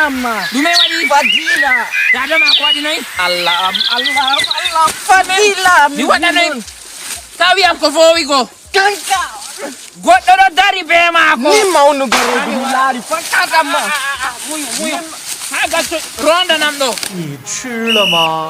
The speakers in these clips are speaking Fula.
amma. Dume wadi Fadila. dada ma ko wadi noy Allah Fadila. mi wada noy tawi am ko fowi go Kanka. goddo do dari be mako Ni mawnu goroji lari fakata ma. Muyu haga to ronda nam do 你吃了吗？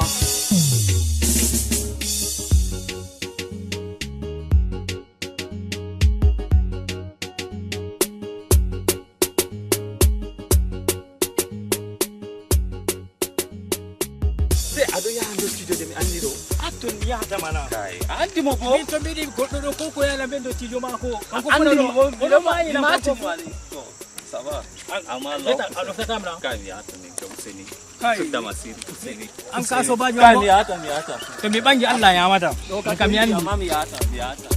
Ado ya ando studio de mi andiro. Atun ya zamana. Kai, andi mo bo. Min to midi goddo do koko ya lambe do studio mako. Andi mo bo. Odo mai na Mati mako. wali. To, sawa. Amma Leta Allah. ado kata mna. Kai mi hata min ka useni. Kai. Tudda masiri useni. An kaso ba Kai mi jiwa. hata mi hata. To mi bangi Allah ya mata. An kam yani. Amma mi hata mi hata.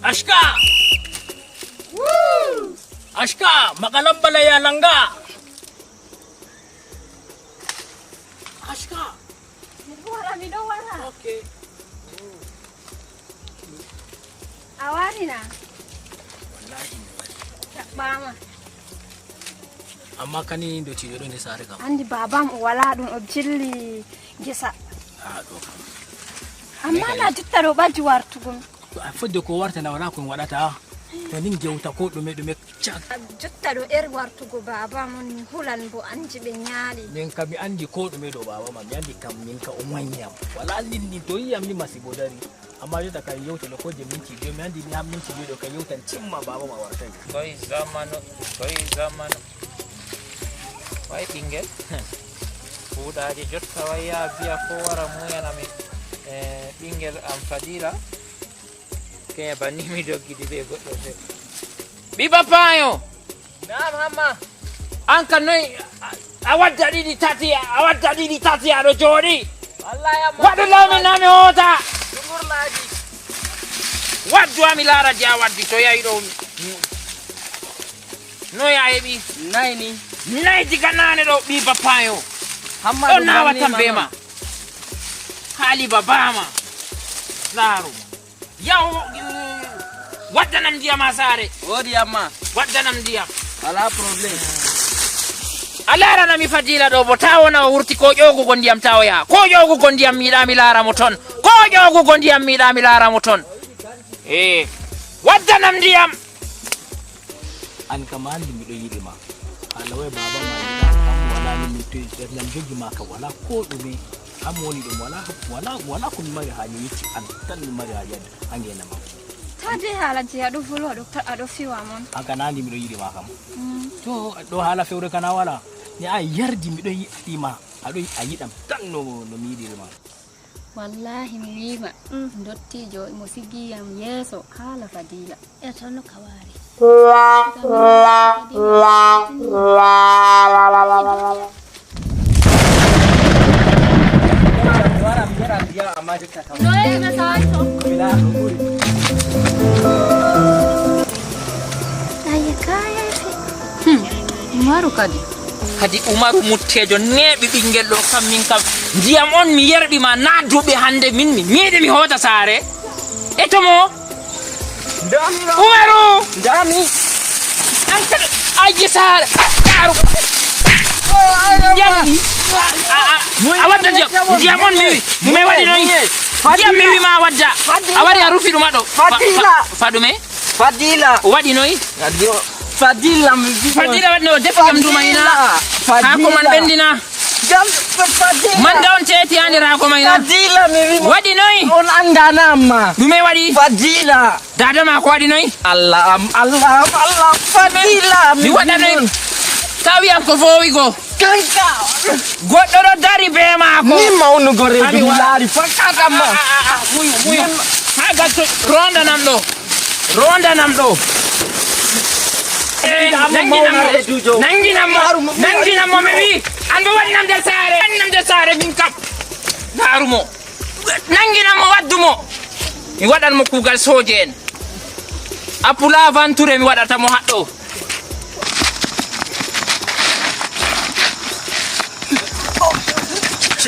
Ashka. Woo! Ashka, makalambala ya langga. Ashka. Wala. Okay. Awari na. Bama. Amma kani do ci do ne sare kam. Andi babam wala dun o jilli gesa. Do kam. Amma na juttaro baji wartugum. Fodde ko warta na wala ko wadata. To nin gewta ko dume cak. Juttaro wartugo baba mon hulan bo anji be nyaali. Min kam mi andi ko dume do baba ma mi andi kam min ka umanyam. Wala linni to yam ni masibo dari. Amma yau da kan yauta da koje minti biyu mi andi ni har minti biyu da kan yautan cimma baba ma wartai. toy zamanu way bingel fuudaji jotta waya biya ko wara muyana mi bingel am Fadila ke banni mi doggidi be goddo be biba payo Na'am hamma. an kan noy a wadda didi tati aɗo jooɗi Allah ya waɗu lawmi nami hoota ngurlaji. waddu ami laara di a waddi to yahi ɗo noy a heɓi Naini. nayi diga nane ɗo ɓi bapayo Hamma ɗo nawatan be ma haali babama laaru yaw waddanam ndiyam ha saare Wodi amma. waddanam ndiyam Ala problem. a laranami Fadila ɗo bo ta wona o wurti ko ƴogugo ndiyam tawoya ko ƴogugo ndiyam miiɗa mi laaramo ton ko ƴogugo ndiyam miiɗa mi laaramo ton waddanam ndiyam An kama andi mi do yidi ma. Allah wai baba ma yida am wala ni mi to yam jogi ma ka wala ko dume am woni dum wala kun mari haji yitti an tan mi mari haji an yana ma. Tade hala ji ado fulo ado fiwa mon. Aka nandi mi do yidi ma kam. To do hala fewre kana wala. Ni a yardi mi do yidi ma. Ado a yidam tan no mi yidi ma. Wallahi mi wima dottijo mo sigiyam yeso hala Fadila. E tono kawari. Umaru kadi Umaru muttejo neeɓi ɓingel ɗo kam min kam ndiyam on mi yerɓi ma na duɓe hande min mi miiɗe mi hoota saare e tomo Umaru Dami. an kada aji saare daru yandi a wadda ndiyam on mi wi ɗume waɗi noyi ndiyam mi wi ma wadda a wari a rufi ɗuma ɗo faɗume Fadila. waɗi noyi Fadila mi bi. Fadila waɗi no defi kam dumayna haako man ɓendina Jam Fadila. manda on teeti hande raako mayna Fadila mi bi. waɗi noyi On andana amma. ɗume waɗi Fadila. dada ma ko waɗi noyi Allah Fadila mi waɗa noyi tawi am ko fowi go Kanka. goɗɗo ɗo dari be maako Ni mawnu gore Ami dum wa- lari fakata ma. muyu ha gatto rondanam ɗo nanginammo mi wi an bo waɗinam nder saare min kam darumo nanginammo waddumo mi waɗanmo kuugal soje en apula aventure mi waɗatamo haɗɗo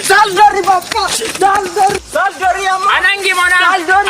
Daldori papa. Daldori. Daldori amma. Anangi mona. Daldori.